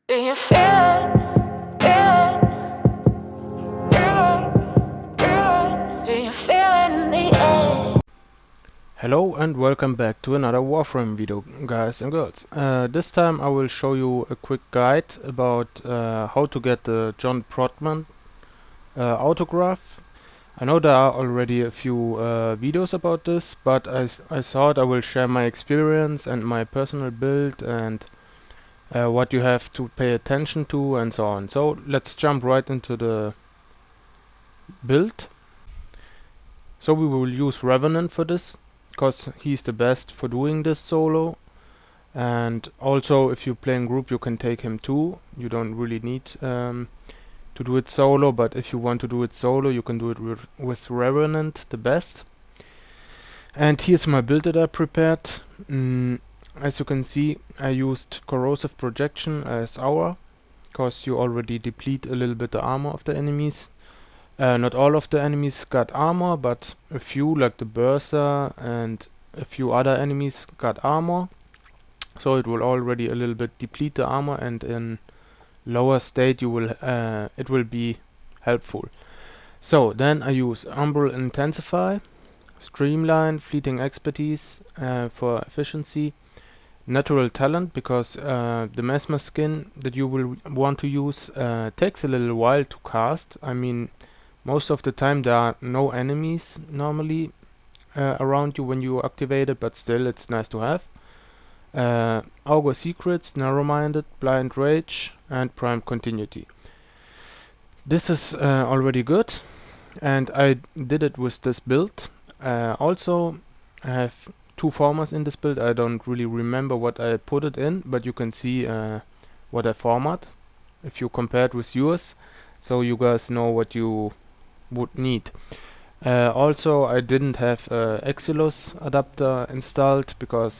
Do you feel it? Do you feel it in the air? Hello and welcome back to another Warframe video, guys and girls. This time I will show you a quick guide about how to get the John Prodman autograph. I know there are already a few videos about this, but I thought I will share my experience and my personal build and what you have to pay attention to and so on. So let's jump right into the build. So we will use Revenant for this, because he's the best for doing this solo. And also, if you play in group, you can take him too. You don't really need to do it solo, but if you want to do it solo, you can do it with Revenant, the best. And here's my build that I prepared. As you can see, I used Corrosive Projection as our, because you already deplete a little bit the armor of the enemies. Not all of the enemies got armor, but a few, like the Bursa and a few other enemies, got armor. So it will already a little bit deplete the armor, and in lower state you will it will be helpful. So then I use Umbral Intensify, Streamline, Fleeting Expertise for efficiency, Natural Talent, because the Mesmer skin that you will want to use takes a little while to cast. I mean, most of the time there are no enemies normally around you when you activate it, but still it's nice to have. Augur Secrets, Narrow-Minded, Blind Rage and Prime Continuity. This is already good, and I did it with this build. Also, I have two formats in this build. I don't really remember what I put it in, but you can see what I format if you compare it with yours, so you guys know what you would need. Also, I didn't have Exilus adapter installed because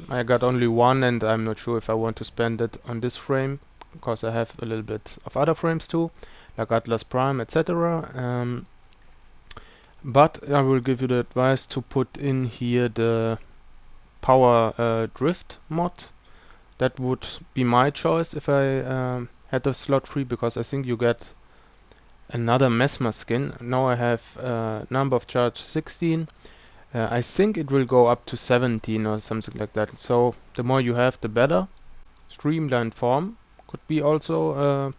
I got only one, and I'm not sure if I want to spend it on this frame, because I have a little bit of other frames too, like Atlas Prime, etc. But I will give you the advice to put in here the Power Drift mod. That would be my choice if I had the slot free, because I think you get another Mesmer skin. Now I have number of charge 16. I think it will go up to 17 or something like that. So the more you have, the better. Streamlined form could be also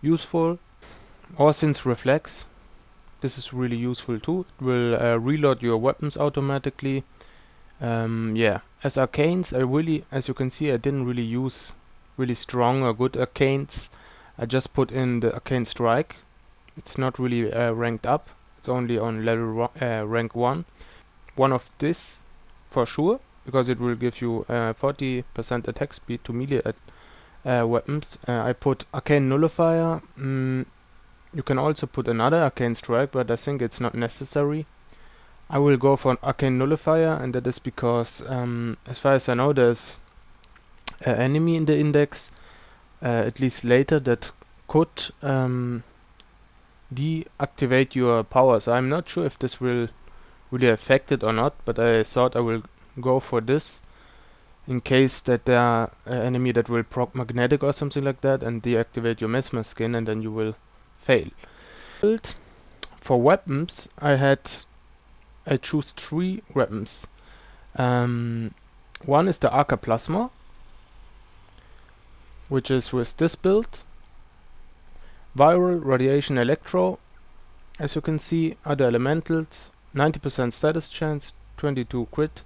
useful. Or since reflex, this is really useful too. It will reload your weapons automatically. Yeah, as arcanes, as you can see, I didn't really use really strong or good arcanes. I just put in the arcane strike. It's not really ranked up. It's only on level rank 1. One of this for sure, because it will give you 40% attack speed to melee weapons. I put Arcane Nullifier. You can also put another Arcane Strike, but I think it's not necessary. I will go for an Arcane Nullifier, and that is because, as far as I know, there's an enemy in the index, at least later, that could deactivate your powers. I'm not sure if this will really affect it or not, but I thought I will go for this in case that there are an enemy that will proc magnetic or something like that and deactivate your Mesmer skin, and then you will fail. For weapons, I choose 3 weapons. One is the Arca Plasma, which is with this build. Viral, Radiation, Electro. As you can see, other elementals, 90% status chance, 22 crit.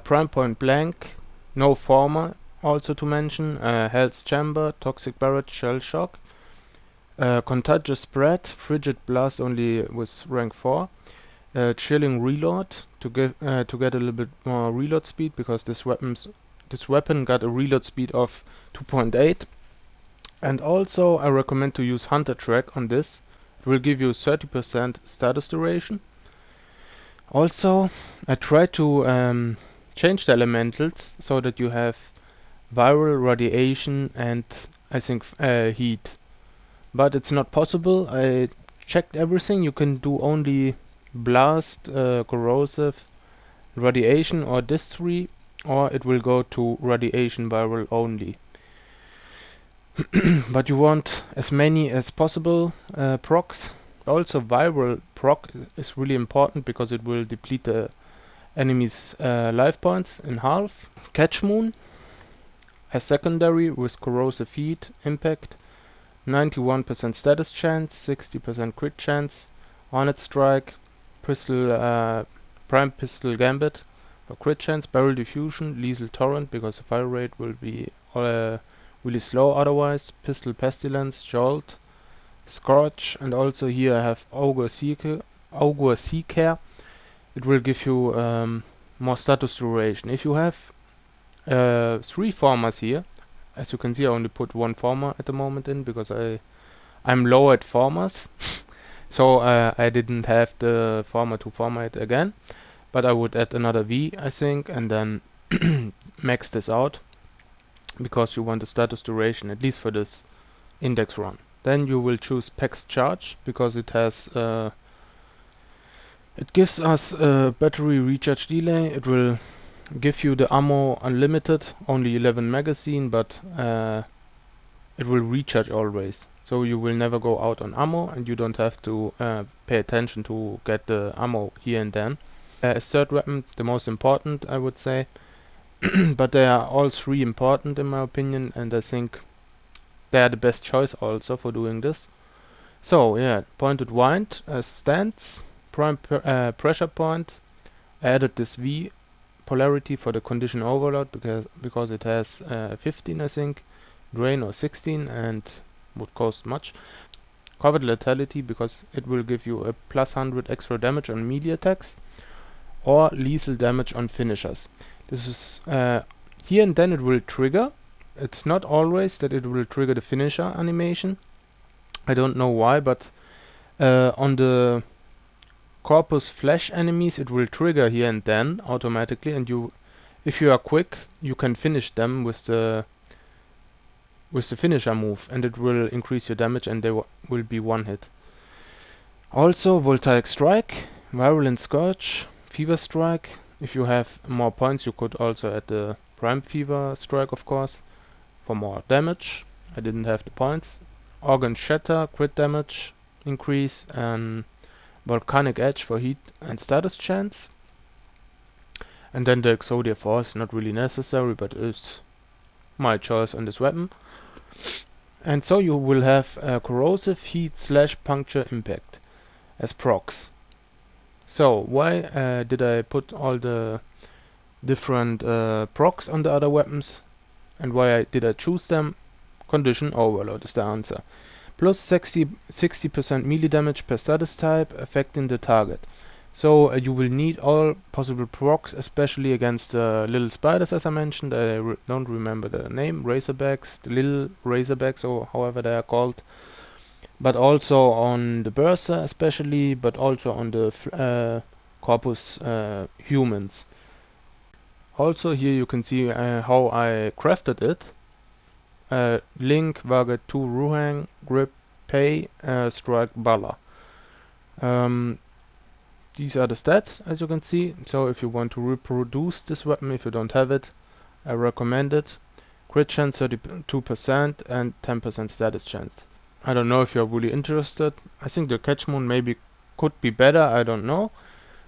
Prime Point Blank, no former, also to mention. Hell's Chamber, Toxic Barrage, Shell Shock. Contagious Spread, Frigid Blast only with rank 4. Chilling Reload, to get a little bit more reload speed, because this weapon got a reload speed of 2.8. And also I recommend to use Hunter Track on this. It will give you 30% status duration. Also, I try to change the elementals so that you have viral, radiation and I think heat. But it's not possible. I checked everything. You can do only blast, corrosive, radiation, or this 3, or it will go to radiation viral only. but you want as many as possible procs. Also viral proc is really important because it will deplete the enemy's life points in half. Catch Moon as secondary with corrosive heat, impact, 91% status chance, 60% crit chance, Hornet Strike, pistol, Prime Pistol Gambit for crit chance, Barrel Diffusion, Lethal Torrent because the fire rate will be really slow otherwise, Pistol Pestilence, Jolt, Scorch, and also here I have Augur Seeker. It will give you more status duration. If you have 3 formers here, as you can see I only put 1 former at the moment in because I'm low at formers. So I didn't have the former to format again, but I would add another V I think and then max this out because you want the status duration at least for this index run. Then you will choose Pax Charge because it has it gives us a battery recharge delay. It will give you the ammo unlimited, only 11 magazine, but it will recharge always. So you will never go out on ammo and you don't have to pay attention to get the ammo here and then. As third weapon, the most important I would say, but they are all 3 important in my opinion and I think they are the best choice also for doing this. So yeah, Pointed Wind stance, prime pressure point, added this V polarity for the condition overload because it has 15 I think, drain or 16 and would cost much. Covered lethality because it will give you a plus 100 extra damage on melee attacks or lethal damage on finishers. This is here and then it will trigger. It's not always that it will trigger the finisher animation. I don't know why, but on the Corpus Flash enemies it will trigger here and then automatically, and if you are quick you can finish them with the finisher move and it will increase your damage and they will be one hit. Also Voltaic Strike, Virulent Scourge, Fever Strike. If you have more points you could also add the Prime Fever Strike of course for more damage. I didn't have the points. Organ Shatter, crit damage increase, and Volcanic Edge for heat and status chance. And then the Exodia Force, not really necessary, but is my choice on this weapon. And so you will have corrosive heat / puncture impact as procs. So why did I put all the different procs on the other weapons and why did I choose them? Condition overload is the answer. Plus 60% melee damage per status type affecting the target. So you will need all possible procs, especially against the little spiders as I mentioned. I don't remember the name, Razorbacks, the little Razorbacks or however they are called. But also on the Bursa especially, but also on the Corpus humans. Also here you can see how I crafted it. Link, Varget 2 Ruhang, Grip, Pay, Strike, Bala. These are the stats as you can see. So if you want to reproduce this weapon, if you don't have it, I recommend it. Crit chance 32% and 10% status chance. I don't know if you're really interested. I think the Catch Moon maybe could be better, I don't know.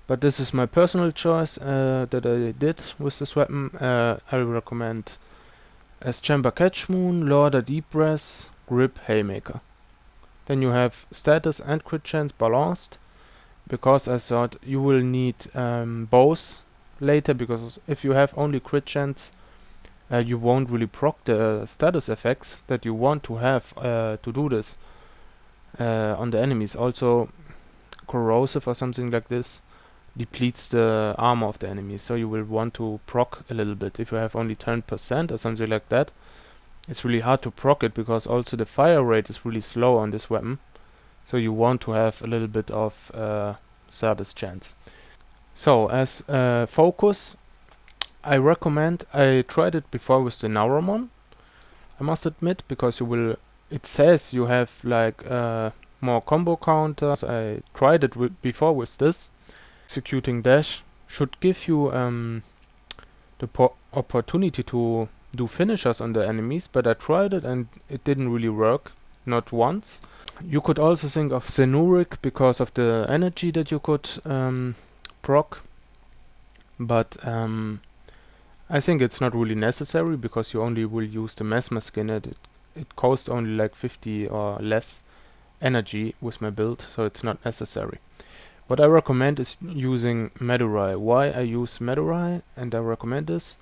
But this is my personal choice that I did with this weapon. I recommend as Chamber Catch Moon, Lauder Deep Breath, Grip Haymaker. Then you have status and crit chance balanced, because I thought you will need both later, because if you have only crit chance you won't really proc the status effects that you want to have to do this on the enemies. Also corrosive or something like this depletes the armor of the enemy, so you will want to proc a little bit. If you have only 10% or something like that, it's really hard to proc it, because also the fire rate is really slow on this weapon, so you want to have a little bit of status chance. So as focus, I recommend, I tried it before with the Nauramon, I must admit, because you will, it says you have like more combo counters. I tried it before with this. Executing dash should give you the opportunity to do finishers on the enemies, but I tried it and it didn't really work, not once. You could also think of Zenuric because of the energy that you could proc, but I think it's not really necessary because you only will use the Mesmer skin. It costs only like 50 or less energy with my build, so it's not necessary. What I recommend is using Madurai. Why I use Madurai and I recommend this?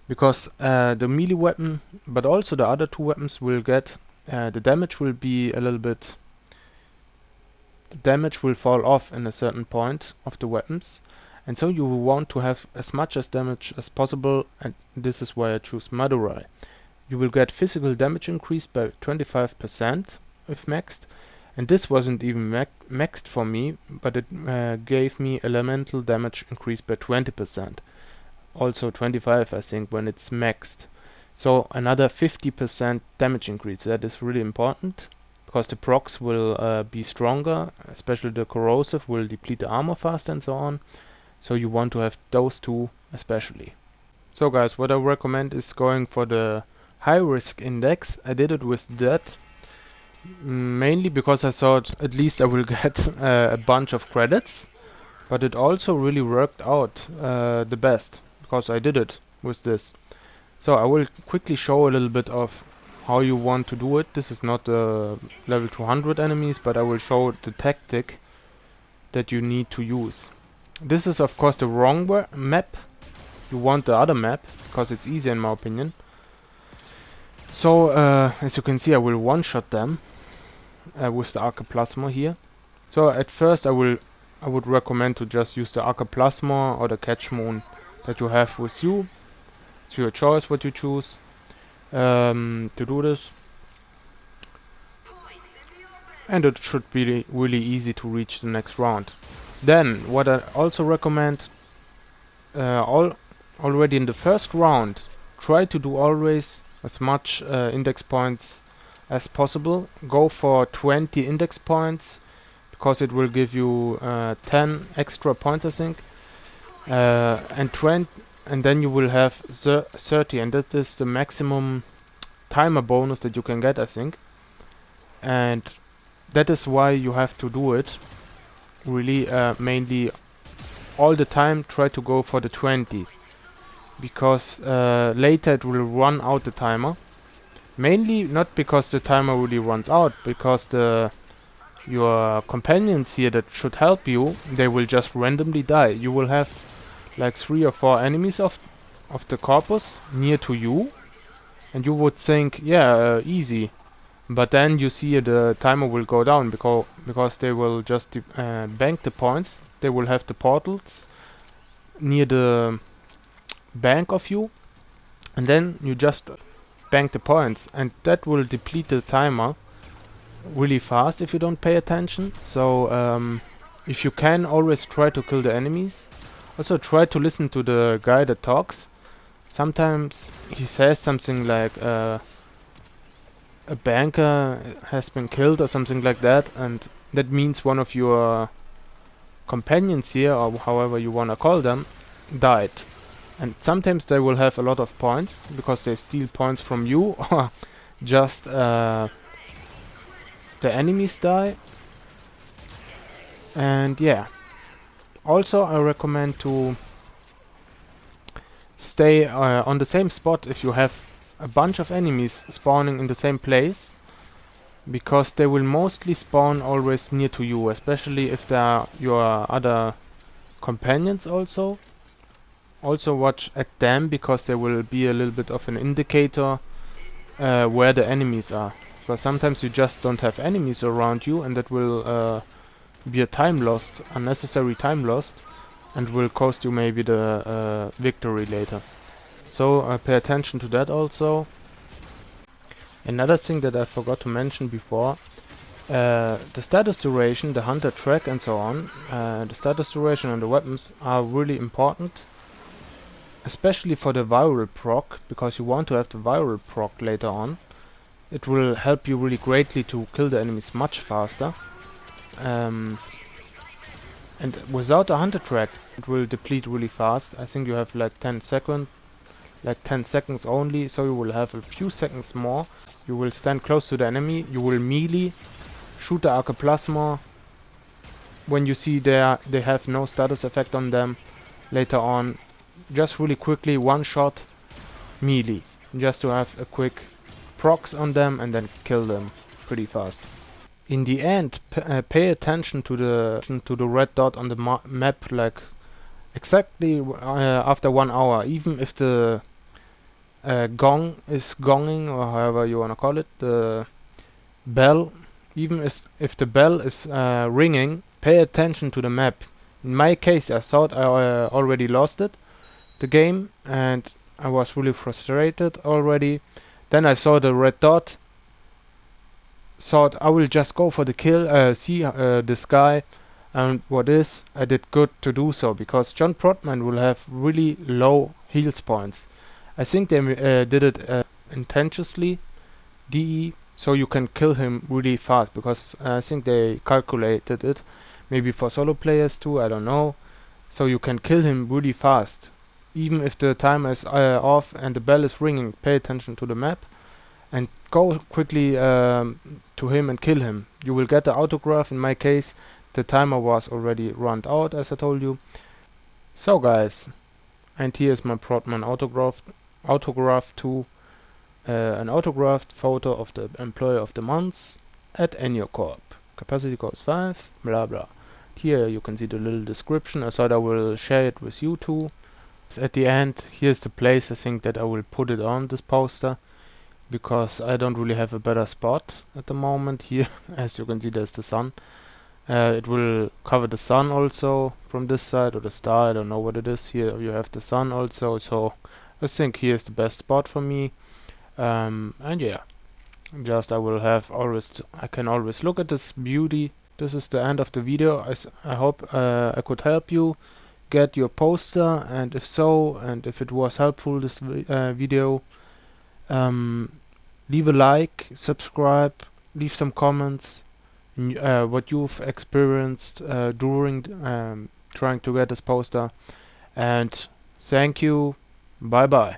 Because the melee weapon, but also the other two weapons will get, the damage will be a little bit, the damage will fall off in a certain point of the weapons, and so you want to have as much as damage as possible, and this is why I choose Madurai. You will get physical damage increase by 25% if maxed, and this wasn't even maxed for me, but it gave me elemental damage increase by 20%. Also 25 I think when it's maxed. So another 50% damage increase. That is really important, because the procs will be stronger, especially the corrosive will deplete the armor faster and so on. So you want to have those two especially. So guys, what I recommend is going for the high risk index. I did it with that mainly because I thought at least I will get a bunch of credits, but it also really worked out the best because I did it with this. So I will quickly show a little bit of how you want to do it. This is not the level 200 enemies, but I will show the tactic that you need to use. This is of course the wrong map. You want the other map because it's easier in my opinion. So as you can see, I will one-shot them with the Archiplasma here. So at first I would recommend to just use the Archiplasma or the Catch Moon that you have with you. It's your choice what you choose to do this. And it should be really easy to reach the next round. Then what I also recommend, already in the first round, try to do always as much index points as possible. Go for 20 index points because it will give you 10 extra points I think, and then you will have 30, and that is the maximum timer bonus that you can get I think, and that is why you have to do it really mainly all the time. Try to go for the 20 because later it will run out the timer. Mainly not because the timer really runs out, because your companions here that should help you, they will just randomly die. You will have like 3 or 4 enemies of the corpus near to you, and you would think, yeah, easy. But then you see the timer will go down because they will just bank the points. They will have the portals near the bank of you, and then you just bank the points, and that will deplete the timer really fast if you don't pay attention. So if you can, always try to kill the enemies. Also try to listen to the guy that talks. Sometimes he says something like a banker has been killed or something like that, and that means one of your companions here, or however you wanna call them, died. And sometimes they will have a lot of points because they steal points from you, or just the enemies die. And yeah, also I recommend to stay on the same spot if you have a bunch of enemies spawning in the same place, because they will mostly spawn always near to you, especially if they are your other companions also. Also watch at them, because they will be a little bit of an indicator where the enemies are. So sometimes you just don't have enemies around you, and that will be a time lost, unnecessary time lost, and will cost you maybe the victory later. So pay attention to that also. Another thing that I forgot to mention before, the status duration, the hunter track and so on, the status duration on the weapons are really important. Especially for the viral proc, because you want to have the viral proc later on. It will help you really greatly to kill the enemies much faster. And without a hunter track, it will deplete really fast. I think you have like 10 seconds like 10 seconds only, so you will have a few seconds more. You will stand close to the enemy, you will melee, shoot the arcoplasma. When you see they have no status effect on them later on, just really quickly one shot melee, just to have a quick procs on them and then kill them pretty fast. In the end, pay attention to the red dot on the map, like exactly after 1 hour. Even if the gong is gonging, or however you wanna call it, the bell, even if the bell is ringing, pay attention to the map. In my case, I thought I already lost it, the game, and I was really frustrated already. Then I saw the red dot, thought I will just go for the kill, see this guy, and what is, I did good to do so, because John Prodman will have really low heals points. I think they did it intentionally, DE, so you can kill him really fast, because I think they calculated it, maybe for solo players too, I don't know. So you can kill him really fast, even if the timer is off and the bell is ringing. Pay attention to the map and go quickly to him and kill him. You will get the autograph. In my case, the timer was already run out, as I told you. So guys, and here's my Prodman autograph too. An autographed photo of the employee of the month at Enyo Corp. Capacity cost 5, blah blah. Here you can see the little description. I thought I will share it with you too. At the end, here's the place I think that I will put it on, this poster, because I don't really have a better spot at the moment. Here, as you can see, there's the sun. It will cover the sun also from this side, or the star, I don't know what it is. Here you have the sun also, so I think here's the best spot for me. And yeah, just I can always look at this beauty. This is the end of the video. I hope I could help you get your poster, and if so, and if it was helpful, this video, leave a like, subscribe, leave some comments, what you've experienced during trying to get this poster, and thank you. Bye bye.